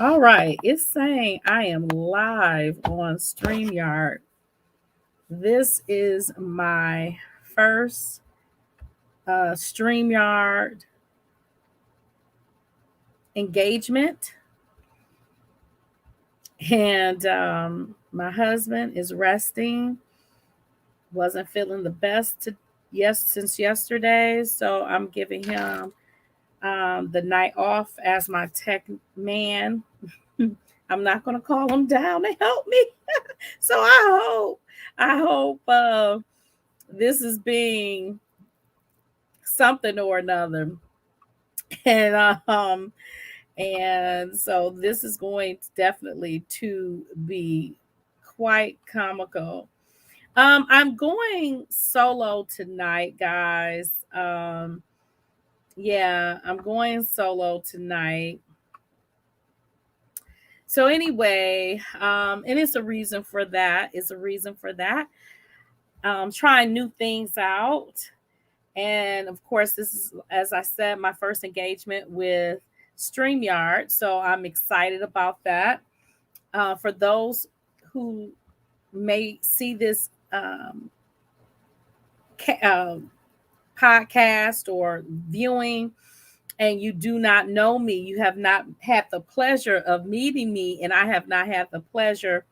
All right, it's saying I am live on StreamYard. This is my first StreamYard engagement, and my husband is resting. Wasn't feeling the best since yesterday, so I'm giving him the night off as my tech man. I'm not going to call him down to help me. So I hope this is being something or another. And and so this is going definitely to be quite comical. I'm going solo tonight, guys. Yeah, I'm going solo tonight. So anyway, and it's a reason for that. It's a reason for that. Trying new things out. And of course, this is, as I said, my first engagement with StreamYard. So I'm excited about that. For those who may see this podcast or viewing, and you do not know me, you have not had the pleasure of meeting me, and I have not had the pleasure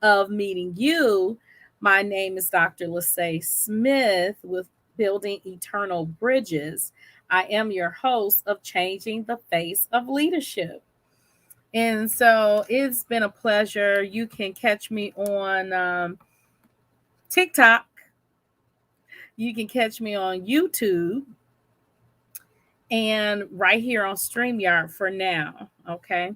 of meeting you. My name is Dr. Lissay Smith with Building Eternal Bridges. I am your host of Changing the Face of Leadership. And so it's been a pleasure. You can catch me on TikTok. You can catch me on YouTube and right here on StreamYard for now. Okay.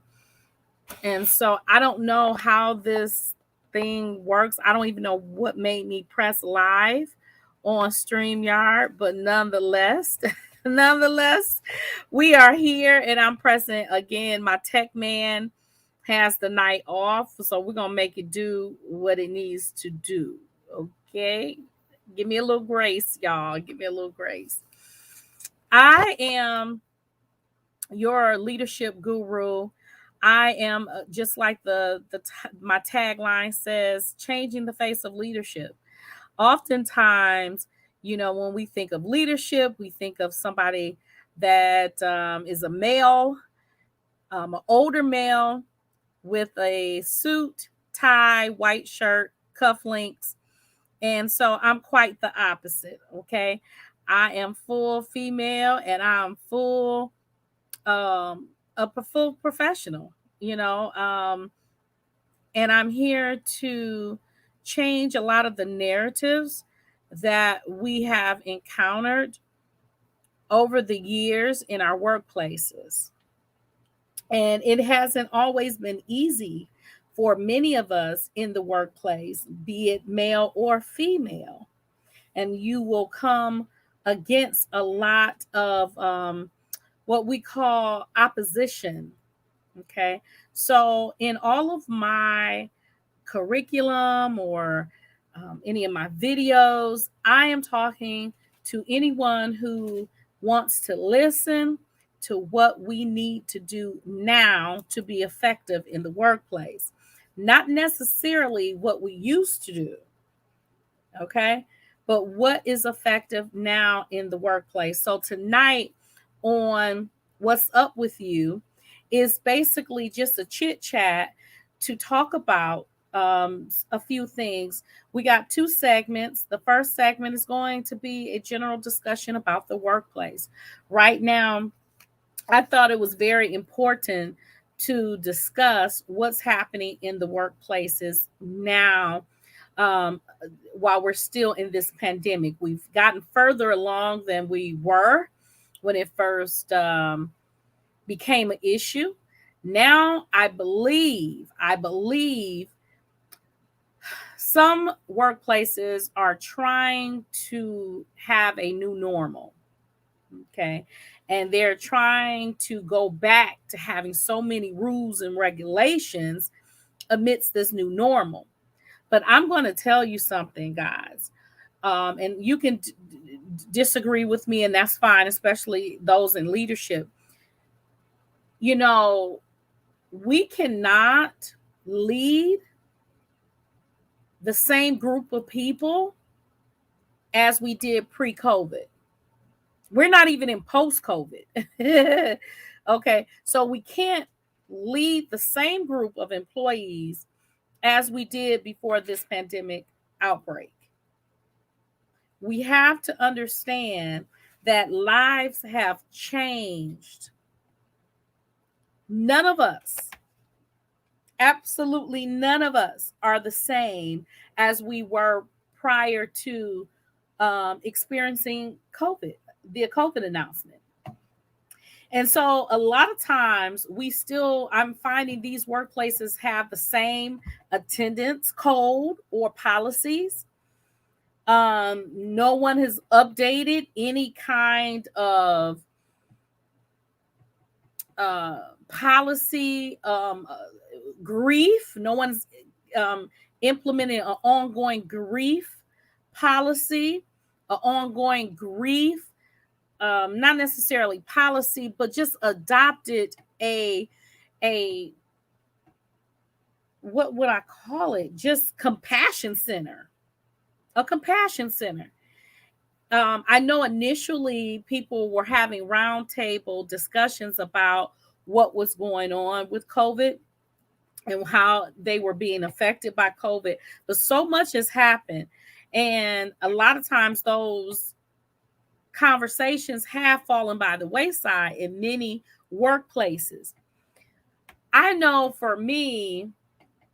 And so I don't know how this thing works. I don't even know what made me press live on StreamYard, but nonetheless, nonetheless, we are here and I'm pressing again. My tech man has the night off, so we're gonna make it do what it needs to do. Okay. Give me a little grace, y'all. Give me a little grace. I am your leadership guru. I am just like my tagline says, changing the face of leadership. Oftentimes, when we think of leadership, we think of somebody that is a male, an older male with a suit, tie, white shirt, cufflinks. And so I'm quite the opposite. Okay. I am full female and I'm full a full professional, and I'm here to change a lot of the narratives that we have encountered over the years in our workplaces. And it hasn't always been easy for many of us in the workplace, be it male or female. And you will come against a lot of what we call opposition. Okay. So, in all of my curriculum or any of my videos, I am talking to anyone who wants to listen to what we need to do now to be effective in the workplace, not necessarily what we used to do. Okay. But what is effective now in the workplace. So, tonight on What's Up With You is basically just a chit chat to talk about a few things. We got two segments. The first segment is going to be a general discussion about the workplace. Right now, I thought it was very important to discuss what's happening in the workplaces now, um, while we're still in this pandemic. We've gotten further along than we were when it first became an issue. Now I believe some workplaces are trying to have a new normal. Okay. And they're trying to go back to having so many rules and regulations amidst this new normal. But I'm going to tell you something, guys. And you can disagree with me, and that's fine, especially those in leadership. You know, we cannot lead the same group of people as we did pre-COVID. We're not even in post-COVID. Okay, so we can't lead the same group of employees as we did before this pandemic outbreak. We have to understand that lives have changed. None of us, absolutely none of us, are the same as we were prior to experiencing COVID, the COVID announcement. And so a lot of times I'm finding these workplaces have the same attendance code or policies. No one has updated any kind of policy, grief. No one's implementing an ongoing grief policy, an ongoing grief, not necessarily policy, but just adopted a what would I call it? Just compassion center, a compassion center. I know initially people were having roundtable discussions about what was going on with COVID and how they were being affected by COVID, but so much has happened. And a lot of times those conversations have fallen by the wayside in many workplaces. I know for me,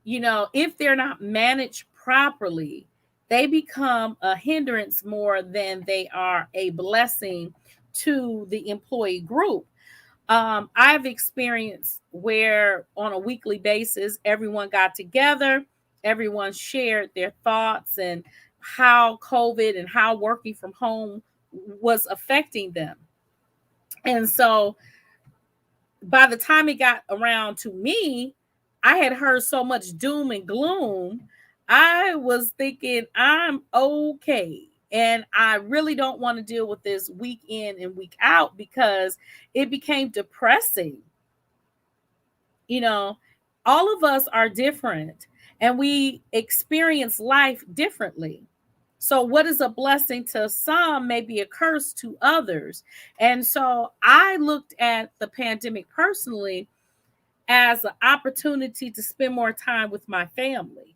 if they're not managed properly, they become a hindrance more than they are a blessing to the employee group. I've experienced where on a weekly basis, everyone got together, everyone shared their thoughts and how COVID and how working from home was affecting them. And so by the time it got around to me, I had heard so much doom and gloom. I was thinking, I'm okay. And I really don't want to deal with this week in and week out because it became depressing. You know, all of us are different and we experience life differently. So, what is a blessing to some may be a curse to others. And so, I looked at the pandemic personally as an opportunity to spend more time with my family.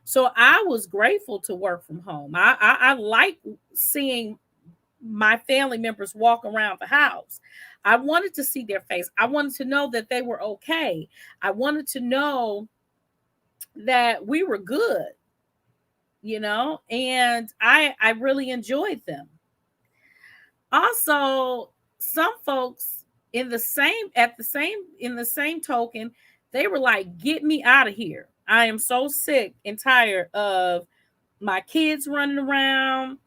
So, I was grateful to work from home. I like seeing my family members walk around the house. I wanted to see their face. I wanted to know that they were okay. I wanted to know that we were good, and I really enjoyed them. Also, some folks in the same token, they were like, "Get me out of here. I am so sick and tired of my kids running around.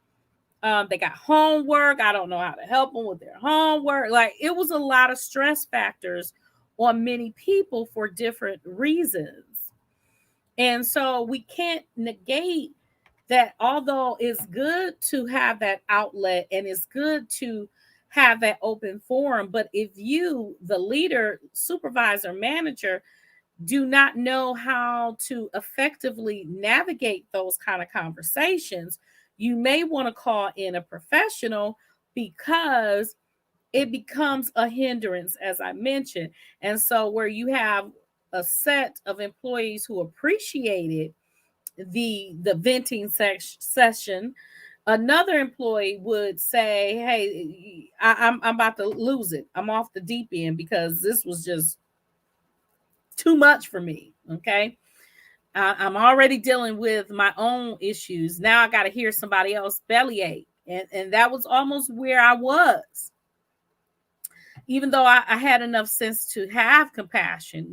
They got homework. I don't know how to help them with their homework." Like, it was a lot of stress factors on many people for different reasons. And so we can't negate that, although it's good to have that outlet and it's good to have that open forum, but if you, the leader, supervisor, manager, do not know how to effectively navigate those kind of conversations, you may want to call in a professional because it becomes a hindrance, as I mentioned. And so, where you have a set of employees who appreciated the venting session, another employee would say, "Hey, I'm about to lose it. I'm off the deep end because this was just too much for me." Okay. I'm already dealing with my own issues. Now I got to hear somebody else bellyache. And that was almost where I was, even though I had enough sense to have compassion,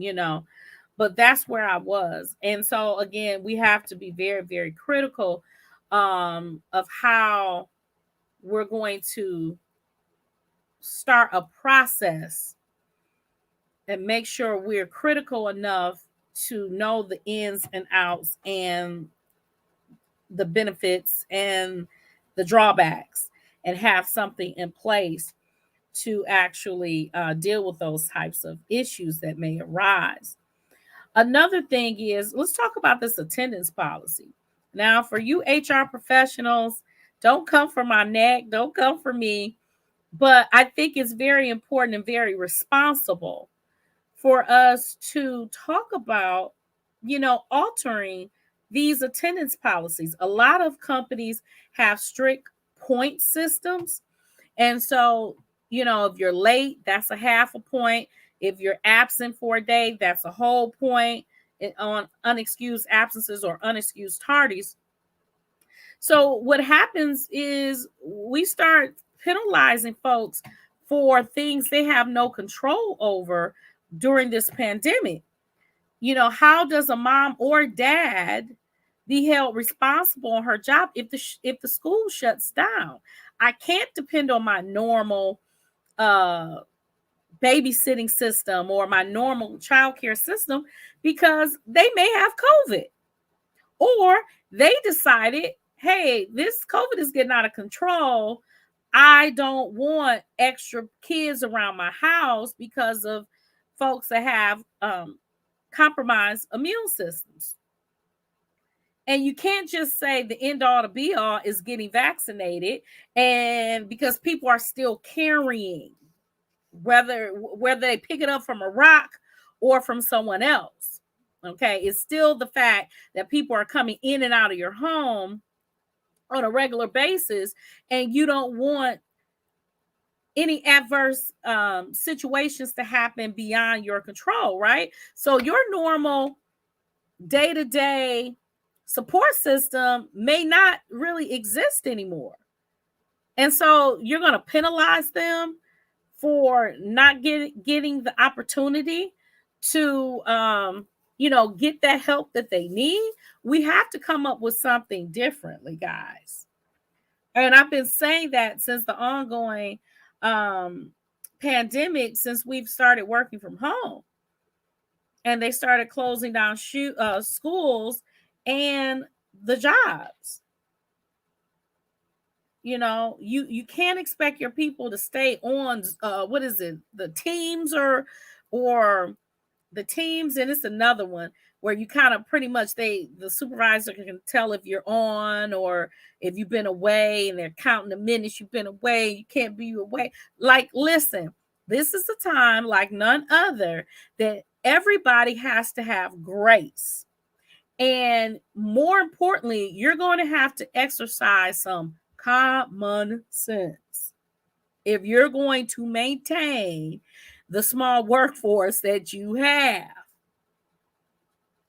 but that's where I was. And so, again, we have to be very, very critical of how we're going to start a process and make sure we're critical enough to know the ins and outs and the benefits and the drawbacks and have something in place to actually deal with those types of issues that may arise. Another thing is, let's talk about this attendance policy. Now, for you HR professionals, don't come for my neck, don't come for me, but I think it's very important and very responsible for us to talk about, altering these attendance policies. A lot of companies have strict point systems. And so, if you're late, that's a half a point. If you're absent for a day, that's a whole point on unexcused absences or unexcused tardies. So what happens is we start penalizing folks for things they have no control over during this pandemic. How does a mom or dad be held responsible on her job if the school shuts down? I can't depend on my normal babysitting system or my normal childcare system because they may have COVID, or they decided, hey, this COVID is getting out of control. I don't want extra kids around my house because of folks that have compromised immune systems. And you can't just say the end all to be all is getting vaccinated, and because people are still carrying, whether they pick it up from a rock or from someone else. Okay, it's still the fact that people are coming in and out of your home on a regular basis, and you don't want any adverse situations to happen beyond your control, right? So your normal day-to-day support system may not really exist anymore. And so you're going to penalize them for not getting the opportunity to get that help that they need. We have to come up with something differently, guys. And I've been saying that since the ongoing pandemic, since we've started working from home and they started closing down schools and the jobs. You can't expect your people to stay on the teams or the teams, and it's another one where you kind of pretty much the supervisor can tell if you're on or if you've been away, and they're counting the minutes you've been away. You can't be away. Like, listen, this is the time like none other that everybody has to have grace. And more importantly, you're going to have to exercise some common sense if you're going to maintain the small workforce that you have.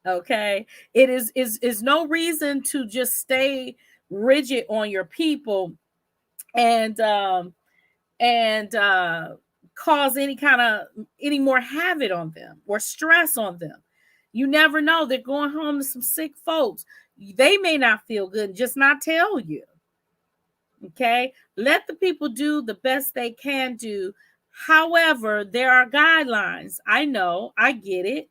Okay, it is no reason to just stay rigid on your people and cause any more havoc on them or stress on them. You never know. They're going home to some sick folks. They may not feel good, just not tell you. Okay, let the people do the best they can do. However, there are guidelines. I know, I get it.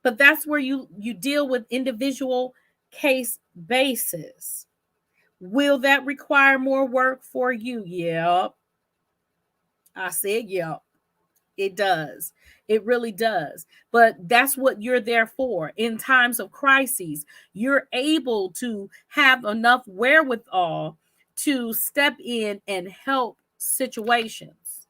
But that's where you deal with individual case basis. Will that require more work for you? Yep. I said yep. It does. It really does. But that's what you're there for. In times of crises, you're able to have enough wherewithal to step in and help situations.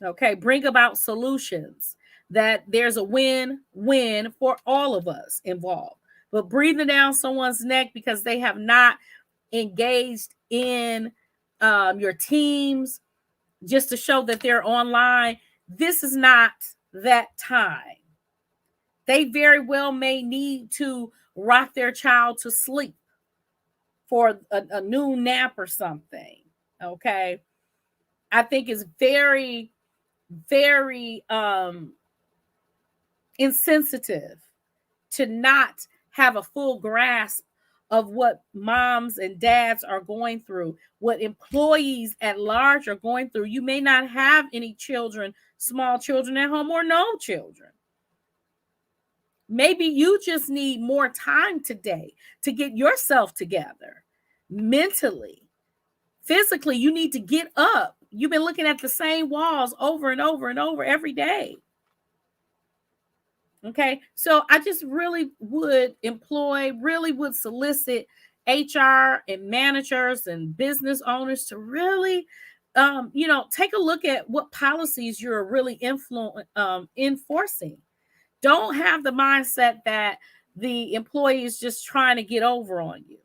Okay, bring about solutions that there's a win-win for all of us involved. But breathing down someone's neck because they have not engaged in your teams just to show that they're online, this is not that time. They very well may need to rock their child to sleep for a noon nap or something. Okay, I think it's very, very insensitive to not have a full grasp of what moms and dads are going through, what employees at large are going through. You may not have any children, small children at home, or no children. Maybe you just need more time today to get yourself together mentally. Physically, you need to get up You've been looking at the same walls over and over and over every day. Okay. So I just really would solicit HR and managers and business owners to really, take a look at what policies you're really enforcing. Don't have the mindset that the employee is just trying to get over on you.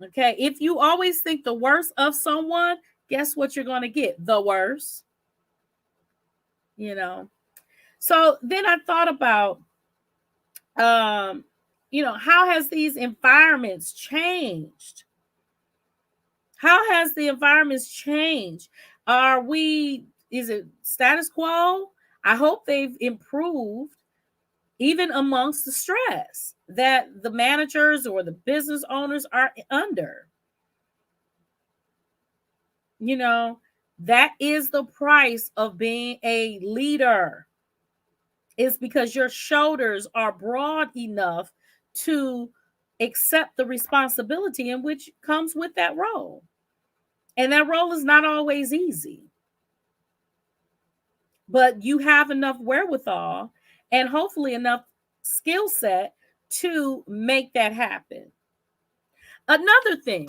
Okay. If you always think the worst of someone, guess what you're going to get? The worst. So then I thought about, how has these environments changed? How has the environments changed? Is it status quo? I hope they've improved even amongst the stress that the managers or the business owners are under. That is the price of being a leader. Is because your shoulders are broad enough to accept the responsibility in which comes with that role. And that role is not always easy. But you have enough wherewithal and hopefully enough skill set to make that happen. Another thing,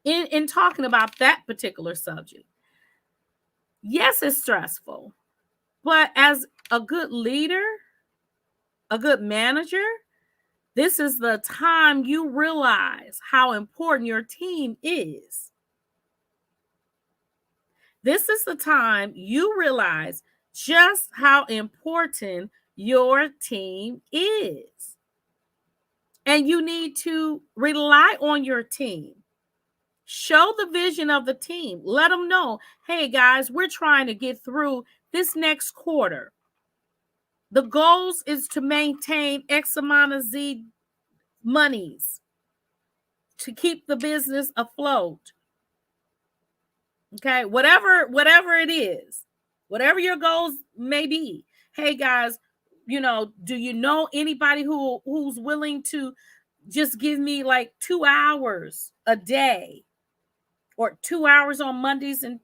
in talking about that particular subject, yes, it's stressful, but as a good leader, a good manager, this is the time you realize how important your team is. This is the time you realize just how important your team is. And you need to rely on your team. Show the vision of the team. Let them know, hey guys, we're trying to get through this next quarter. The goals is to maintain X amount of Z monies to keep the business afloat. Okay, whatever it is, whatever your goals may be. Hey guys, do you know anybody who's willing to just give me like 2 hours a day, or 2 hours on Mondays and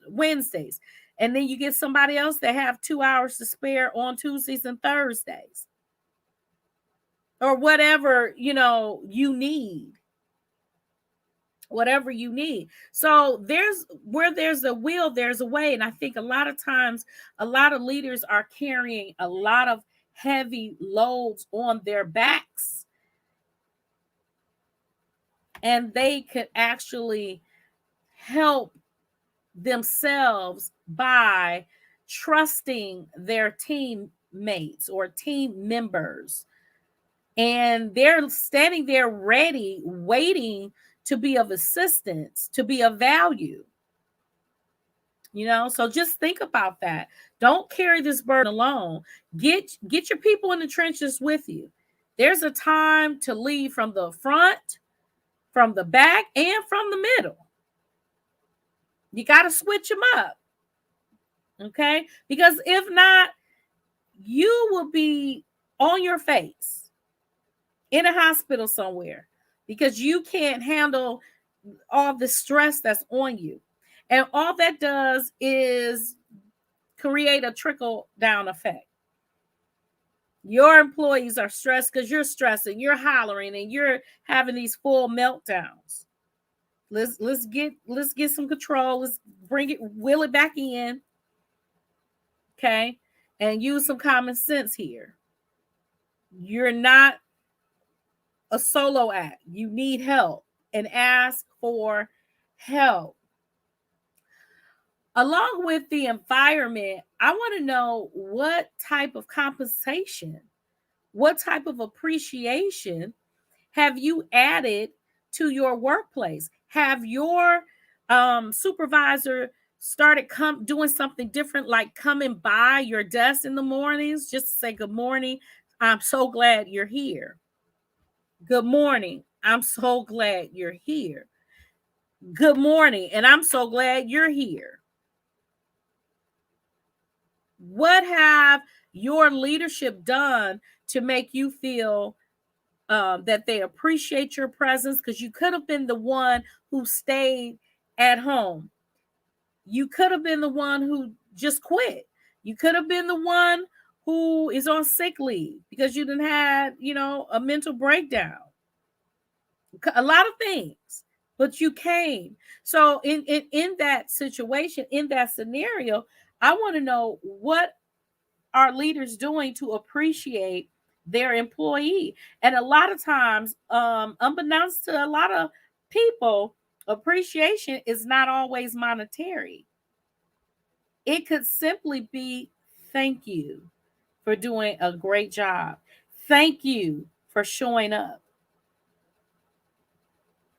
Wednesdays, and then you get somebody else that have 2 hours to spare on Tuesdays and Thursdays, or whatever you need. Whatever you need. So there's a will, there's a way. And I think a lot of times, a lot of leaders are carrying a lot of heavy loads on their backs. And they could actually help themselves by trusting their teammates or team members. And they're standing there ready, waiting to be of assistance, to be of value. So just think about that. Don't carry this burden alone. Get your people in the trenches with you. There's a time to lead from the front, from the back, and from the middle. You got to switch them up. Okay? Because if not, you will be on your face in a hospital somewhere, because you can't handle all the stress that's on you. And all that does is create a trickle down effect. Your employees are stressed because you're stressing, you're hollering, and you're having these full meltdowns. Let's get some control. Let's will it back in. Okay? And use some common sense here. You're not a solo act. You need help, and ask for help. Along with the environment, I want to know what type of compensation, what type of appreciation have you added to your workplace? Have your supervisor started doing something different, like coming by your desk in the mornings just to say, good morning, I'm so glad you're here. Good morning, I'm so glad you're here. Good morning, and I'm so glad you're here. What have your leadership done to make you feel that they appreciate your presence? Because you could have been the one who stayed at home. You could have been the one who just quit. You could have been the one who is on sick leave because you didn't have, a mental breakdown. A lot of things, but you came. So in that situation, in that scenario, I want to know, what are leaders doing to appreciate their employee? And a lot of times, unbeknownst to a lot of people, appreciation is not always monetary. It could simply be, thank you for doing a great job. Thank you for showing up.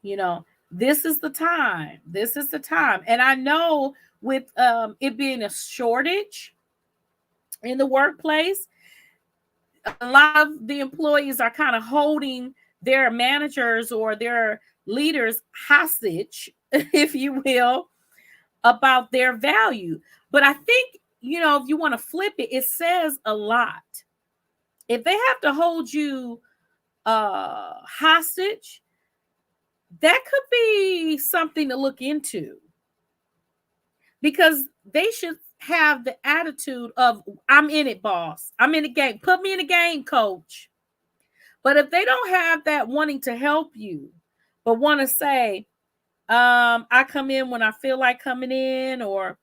You know, this is the time. This is the time. And I know with it being a shortage in the workplace, a lot of the employees are kind of holding their managers or their leaders hostage, if you will, about their value. But I think, if you want to flip it, it says a lot. If they have to hold you hostage, that could be something to look into, because they should have the attitude of, I'm in it, boss. I'm in the game. Put me in the game, coach. But if they don't have that wanting to help you, but want to say, I come in when I feel like coming in, or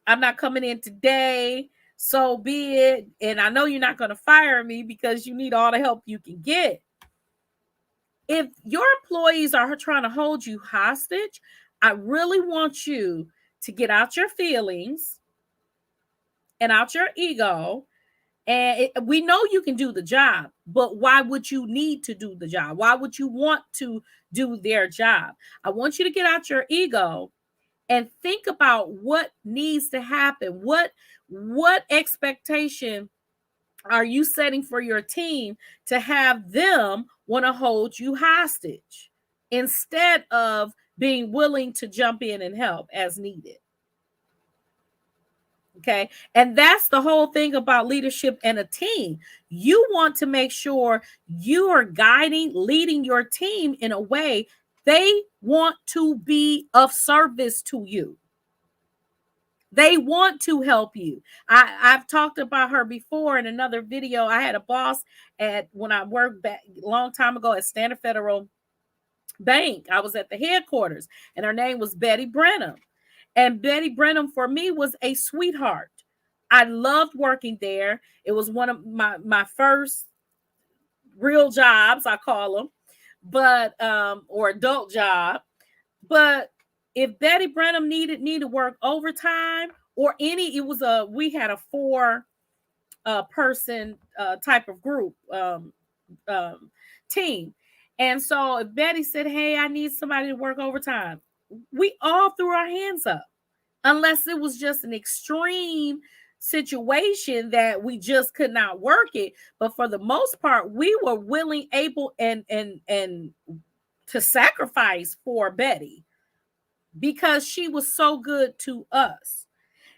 I'm not coming in today, so be it. And I know you're not going to fire me because you need all the help you can get. If your employees are trying to hold you hostage, I really want you to get out your feelings and out your ego. And we know you can do the job, but why would you need to do the job? Why would you want to do their job? I want you to get out your ego and think about what needs to happen. What expectation are you setting for your team to have them want to hold you hostage instead of being willing to jump in and help as needed? Okay. And that's the whole thing about leadership and a team. You want to make sure you are guiding, leading your team in a way they want to be of service to you. They want to help you. I've talked about her before in another video. I had a boss when I worked back a long time ago at Standard Federal Bank. I was at the headquarters, and her name was Betty Brenham. And Betty Brenham for me was a sweetheart. I loved working there. It was one of my first real jobs, I call them, but or adult job. But if Betty Brenham needed me to work overtime or we had a 4 person type of group team. And so if Betty said, hey, I need somebody to work overtime, we all threw our hands up, unless it was just an extreme situation that we just could not work it. But for the most part, we were willing, able, and to sacrifice for Betty because she was so good to us.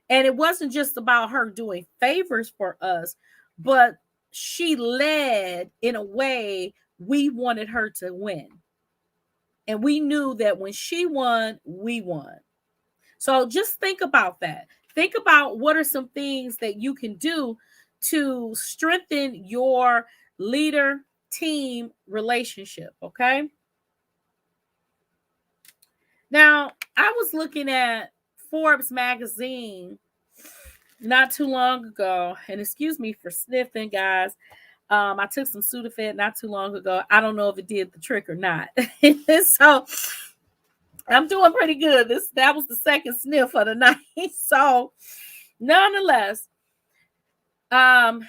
And it wasn't just about her doing favors for us, but she led in a way we wanted her to win. And we knew that when she won, we won. So just think about that. Think about what are some things that you can do to strengthen your leader team relationship, okay? Now, I was looking at Forbes magazine not too long ago, and excuse me for sniffing, guys. I took some Sudafed not too long ago. I don't know if it did the trick or not. So I'm doing pretty good. That was the second sniff of the night. So nonetheless, I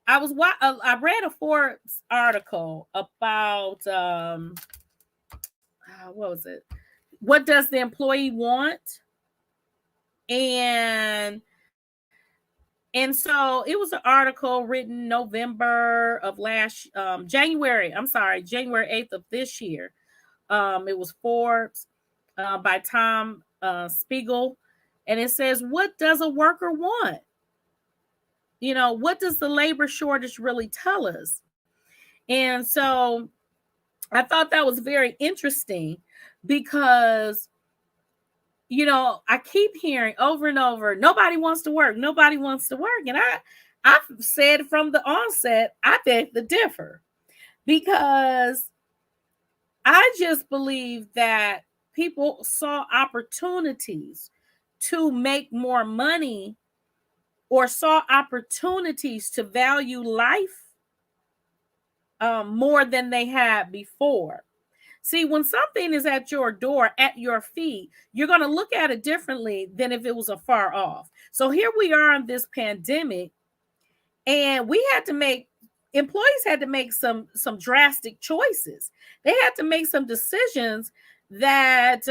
read a Forbes article about what was it? What does the employee want? And so it was an article written November of January 8th of this year. It was Forbes by Tom Spiegel. And it says, what does a worker want? What does the labor shortage really tell us? And so I thought that was very interesting because I keep hearing over and over, nobody wants to work, nobody wants to work. And I've said from the onset, I beg to differ, because I just believe that people saw opportunities to make more money, or saw opportunities to value life more than they had before. See, when something is at your door, at your feet, you're going to look at it differently than if it was afar off. So here we are in this pandemic, and employees had to make some drastic choices. They had to make some decisions that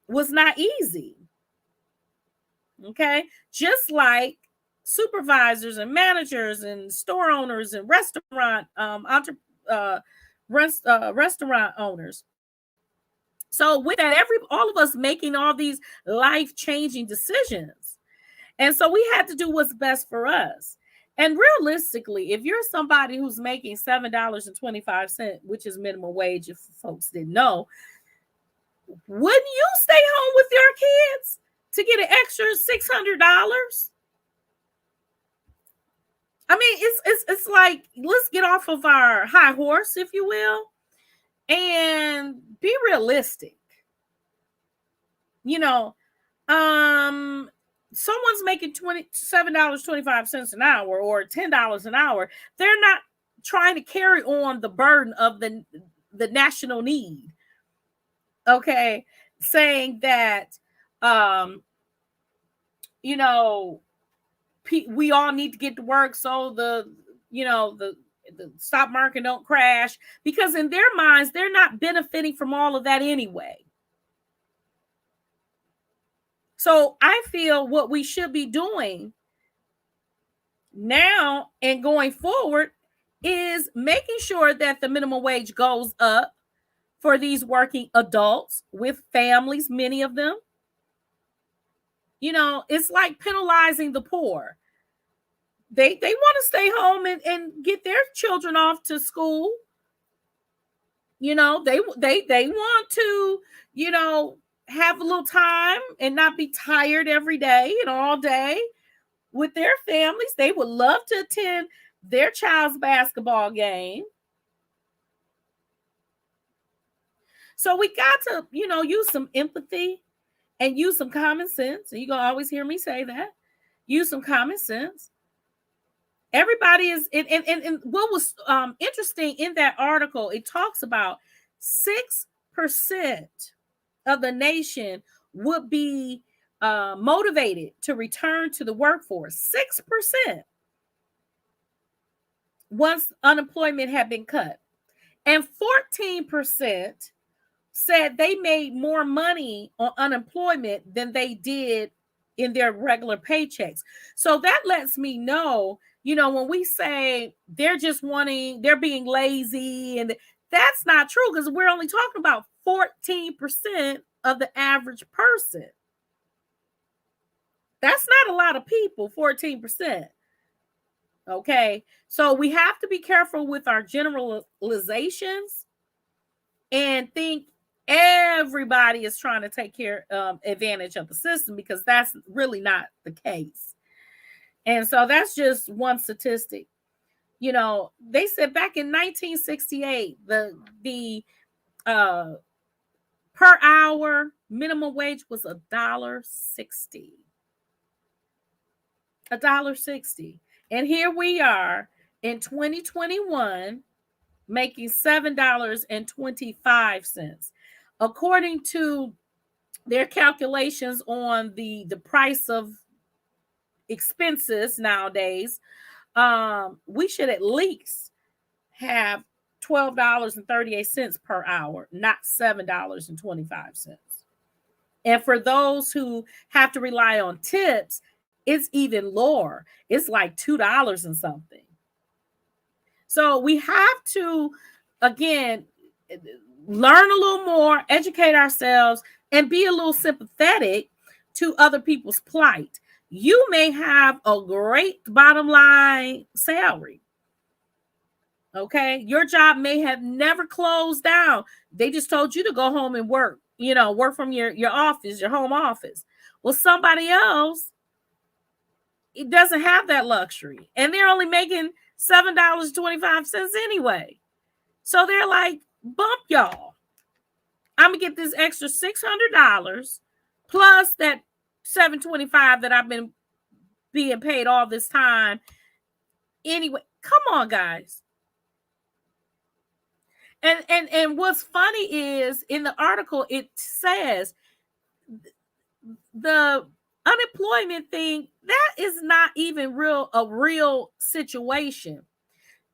was not easy. Okay, just like supervisors and managers and store owners and restaurant owners. So with that, all of us making all these life-changing decisions. And so we had to do what's best for us. And realistically, if you're somebody who's making $7.25, which is minimum wage, if folks didn't know, wouldn't you stay home with your kids to get an extra $600? I mean, it's like, let's get off of our high horse, if you will, and be realistic. Someone's making $27.25 an hour or $10 an hour. They're not trying to carry on the burden of the national need. Okay, saying that we all need to get to work so the stock market don't crash, because in their minds they're not benefiting from all of that anyway. So I feel what we should be doing now and going forward is making sure that the minimum wage goes up for these working adults with families, many of them. It's like penalizing the poor. They want to stay home and get their children off to school. They want to, have a little time and not be tired every day and all day with their families. They would love to attend their child's basketball game. So we got to, use some empathy and use some common sense. And you're going to always hear me say that. Use some common sense. Everybody is, and what was interesting in that article, it talks about 6% of the nation would be motivated to return to the workforce. 6% once unemployment had been cut. And 14% said they made more money on unemployment than they did in their regular paychecks. So that lets me know, when we say they're being lazy, and that's not true, because we're only talking about 14% of the average person. That's not a lot of people, 14%. Okay, so we have to be careful with our generalizations and think everybody is trying to take advantage of the system, because that's really not the case. And so that's just one statistic. They said back in 1968, the per hour minimum wage was $1.60. $1.60. And here we are in 2021 making $7.25. According to their calculations on the price of expenses nowadays, we should at least have $12.38 per hour, not $7.25. And for those who have to rely on tips, it's even lower. It's like $2 and something. So we have to, again, learn a little more, educate ourselves, and be a little sympathetic to other people's plight. You may have a great bottom line salary. Okay, your job may have never closed down. They just told you to go home and work work from your office, your home office. Well, somebody else, it doesn't have that luxury, and they're only making $7.25 anyway. So they're like, bump y'all. I'm gonna get this extra $600 plus that $7.25 that I've been being paid all this time. Anyway, come on, guys. And what's funny is in the article it says the unemployment thing, that is not even a real situation,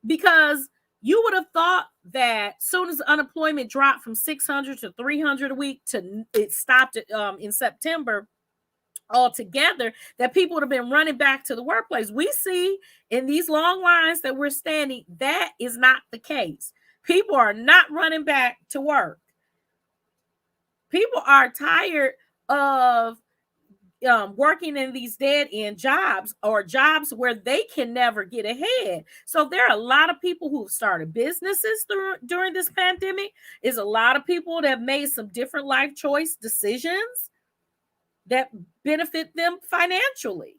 because you would have thought that soon as unemployment dropped from 600 to 300 a week to it stopped in September altogether, that people would have been running back to the workplace. We see in these long lines that we're standing, that is not the case. People are not running back to work. People are tired of working in these dead end jobs, or jobs where they can never get ahead. So there are a lot of people who've started businesses during this pandemic. Is a lot of people that have made some different life choice decisions that benefit them financially.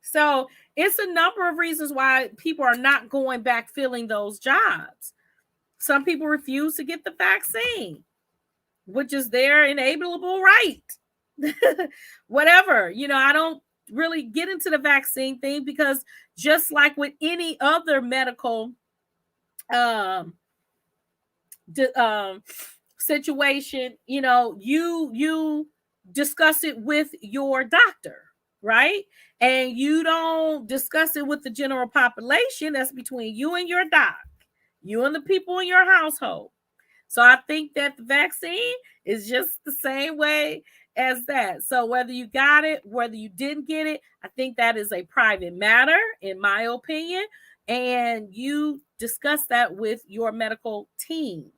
So it's a number of reasons why people are not going back filling those jobs. Some people refuse to get the vaccine, which is their inalienable right. Whatever, I don't really get into the vaccine thing, because just like with any other medical situation, you discuss it with your doctor, right? And you don't discuss it with the general population. That's between you and your doc, you and the people in your household. So I think that the vaccine is just the same way as that. So whether you got it, whether you didn't get it, I think that is a private matter, in my opinion. And you discuss that with your medical team,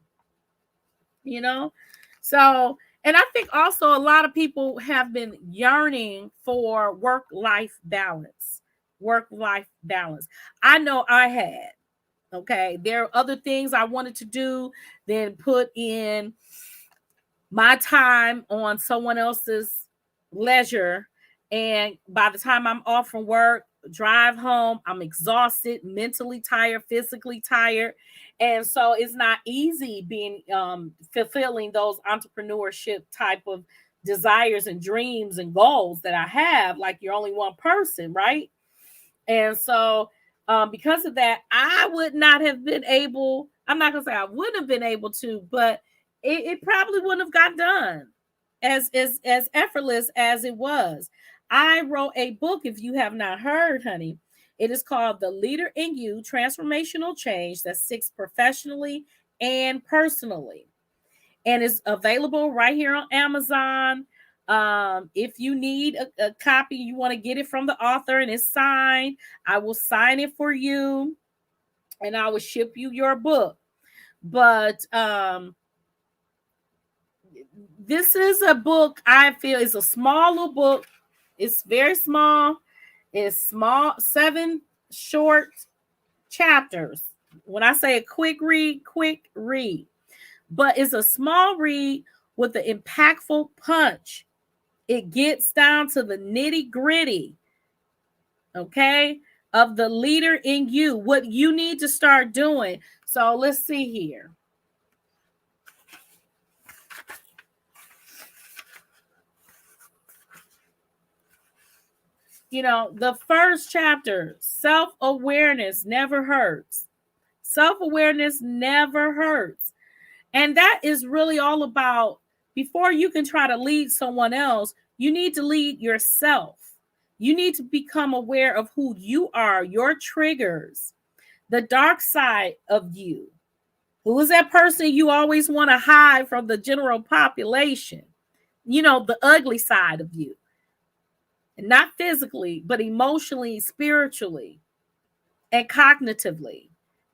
So, and I think also a lot of people have been yearning for work-life balance. Work-life balance. I know I had. Okay, there are other things I wanted to do than put in my time on someone else's leisure. And by the time I'm off from work, drive home, I'm exhausted, mentally tired, physically tired. And so it's not easy being fulfilling those entrepreneurship type of desires and dreams and goals that I have. Like, you're only one person, right? And so because of that, I would not have been able, I'm not going to say I wouldn't have been able to, but it probably wouldn't have got done as effortless as it was. I wrote a book, if you have not heard, honey. It is called The Leader in You, Transformational Change That Sticks Professionally and Personally. And it's available right here on Amazon. If you need a copy, you want to get it from the author and it's signed, I will sign it for you and I will ship you your book. But this is a book I feel is a small little book. It's very small. It's small, 7 short chapters. When I say a quick read, but it's a small read with an impactful punch. It gets down to the nitty gritty, okay, of the leader in you, what you need to start doing. So let's see here. The first chapter, self-awareness never hurts. Self-awareness never hurts. And that is really all about, before you can try to lead someone else, you need to lead yourself. You need to become aware of who you are, your triggers, the dark side of you. Who is that person you always want to hide from the general population? The ugly side of you. And not physically, but emotionally, spiritually, and cognitively.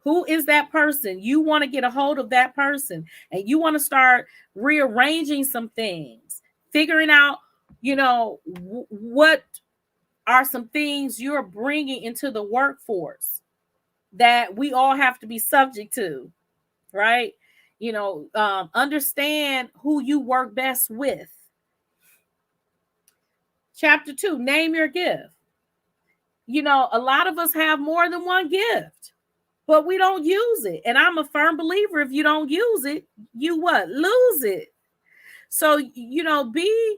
Who is that person? You want to get a hold of that person, and you want to start rearranging some things, figuring out, what are some things you're bringing into the workforce that we all have to be subject to, right? Understand who you work best with. Chapter 2, name your gift. A lot of us have more than one gift, but we don't use it. And I'm a firm believer, if you don't use it, you what? Lose it. So, be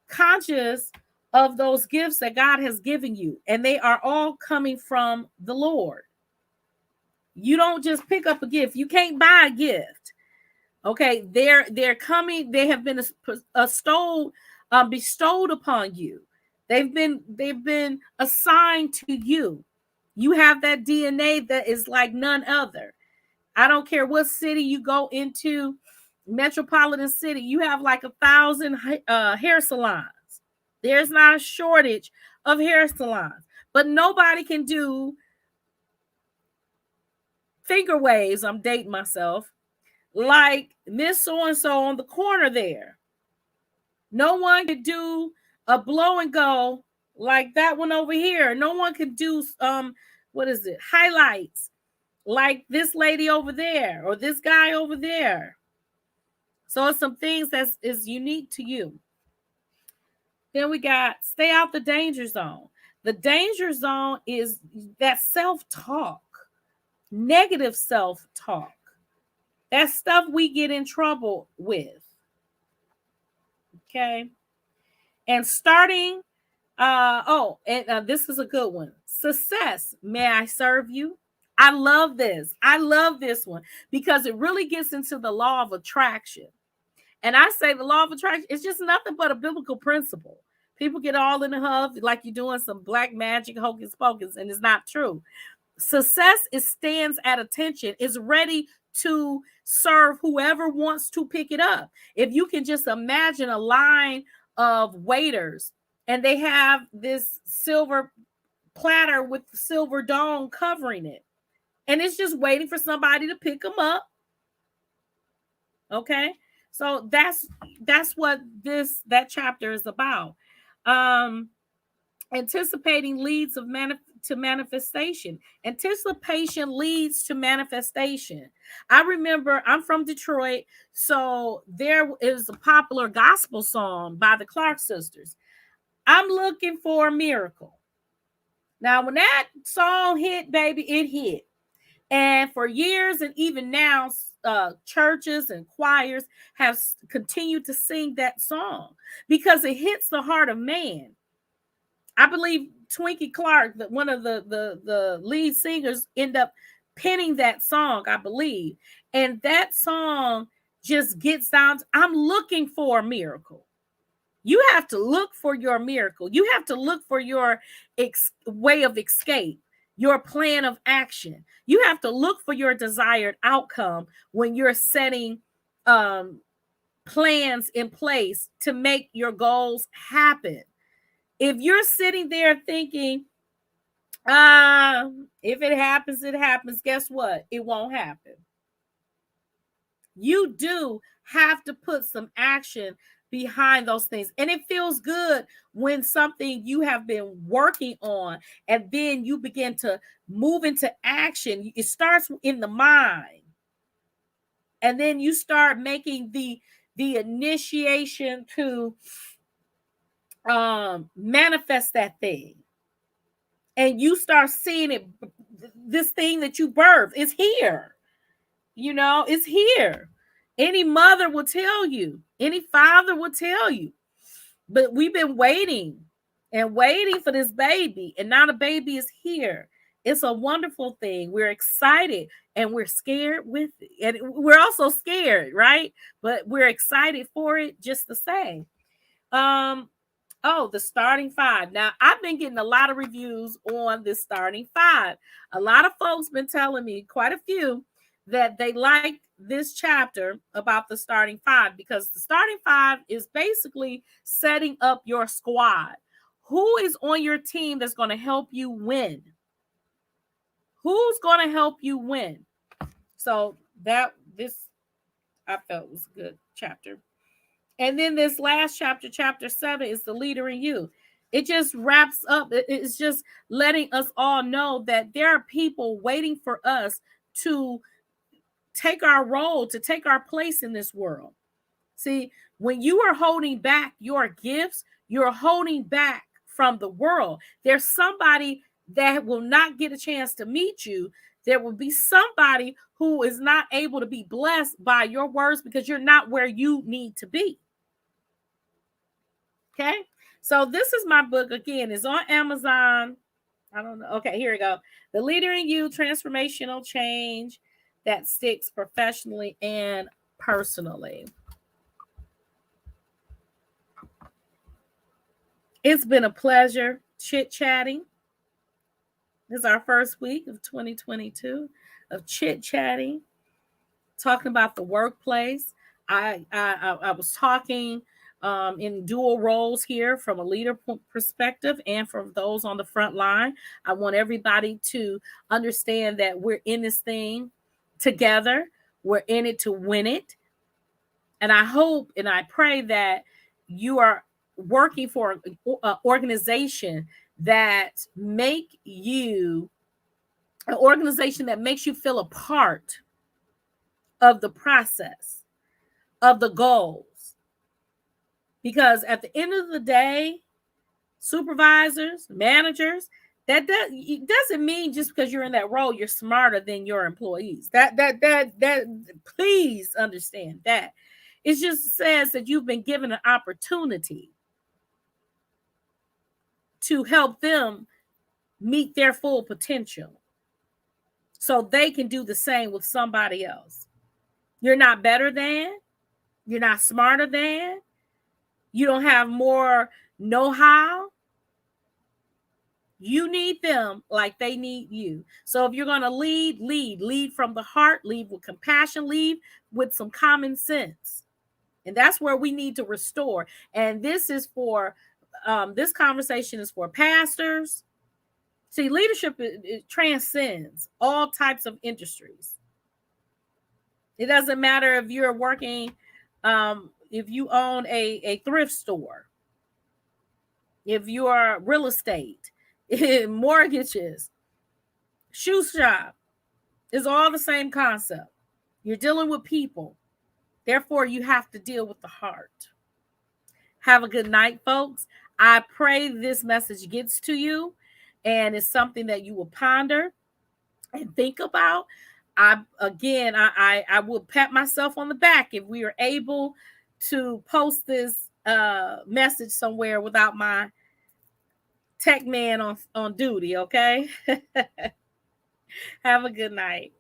conscious of those gifts that God has given you, and they are all coming from the Lord. You don't just pick up a gift. You can't buy a gift. Okay, they're coming. They have been bestowed upon you. They've been assigned to you. You have that DNA that is like none other. I don't care what city you go into, metropolitan city, you have like 1,000 hair salons. There's not a shortage of hair salons, but nobody can do finger waves. I'm dating myself. Like Miss So-and-so on the corner there. No one could do a blow and go like that one over here. No one could do highlights like this lady over there or this guy over there. So it's some things that is unique to you. Then we got stay out the danger zone. The danger zone is that self-talk, negative self-talk. That's stuff we get in trouble with. Okay. And starting, this is a good one. Success. May I serve you? I love this. I love this one because it really gets into the law of attraction. And I say the law of attraction is just nothing but a biblical principle. People get all in the huff like you're doing some black magic hocus pocus, and it's not true. Success stands at attention, is ready to serve whoever wants to pick it up. If you can just imagine a line of waiters and they have this silver platter with the silver dome covering it, and it's just waiting for somebody to pick them up. Okay, so that's what that chapter is about. Anticipating leads to manifestation. Anticipation leads to manifestation. I remember, I'm from Detroit, so there is a popular gospel song by the Clark sisters. I'm looking for a miracle. Now, when that song hit, baby, it hit. And for years, and even now, churches and choirs have continued to sing that song because it hits the heart of man. I believe Twinkie Clark, one of the lead singers, end up penning that song, I believe. And that song just gets down to, I'm looking for a miracle. You have to look for your miracle. You have to look for your way of escape, your plan of action. You have to look for your desired outcome when you're setting plans in place to make your goals happen. If you're sitting there thinking, if it happens, it happens, guess what? It won't happen. You do have to put some action behind those things. And it feels good when something you have been working on and then you begin to move into action. It starts in the mind. And then you start making the initiation to manifest that thing. And you start seeing it, this thing that you birthed is here. It's here. Any mother will tell you, any father will tell you. But we've been waiting and waiting for this baby, and now the baby is here. It's a wonderful thing. We're excited and we're scared with it. And we're also scared, right? But we're excited for it just the same. The starting five. Now, I've been getting a lot of reviews on this starting five. A lot of folks been telling me, quite a few, that they like this chapter about the starting five, because the starting five is basically setting up your squad. Who is on your team that's going to help you win? Who's going to help you win? So this I felt was a good chapter. And then this last chapter, chapter 7, is the leader in you. It just wraps up. It's just letting us all know that there are people waiting for us to take our role, to take our place in this world. See, when you are holding back your gifts, you're holding back from the world. There's somebody that will not get a chance to meet you. There will be somebody who is not able to be blessed by your words because you're not where you need to be. Okay? So this is my book. Again, it's on Amazon. I don't know. Okay, here we go. The Leader in You, Transformational Change That Sticks Professionally and Personally. It's been a pleasure chit-chatting. This is our first week of 2022 of chit-chatting, talking about the workplace. I was talking in dual roles here from a leader perspective and from those on the front line. I want everybody to understand that we're in this thing together. We're in it to win it. And I hope and I pray that you are working for an organization that make you an organization that makes you feel a part of the process, of the goals. Because at the end of the day, supervisors, managers, it doesn't mean just because you're in that role you're smarter than your employees. That please understand that. It just says that you've been given an opportunity to help them meet their full potential so they can do the same with somebody else. You're not better than, you're not smarter than, you don't have more know-how. You need them like they need you. So if you're going to lead from the heart, lead with compassion, lead with some common sense. And that's where we need to restore. And this is for, this conversation is for pastors. See, leadership, it transcends all types of industries. It doesn't matter if you're working, if you own a thrift store, if you are real estate, mortgages, shoe shop, is all the same concept. You're dealing with people. Therefore, you have to deal with the heart. Have a good night, folks. I pray this message gets to you and it's something that you will ponder and think about. I will pat myself on the back if we are able to post this message somewhere without my tech man on duty, okay? Have a good night.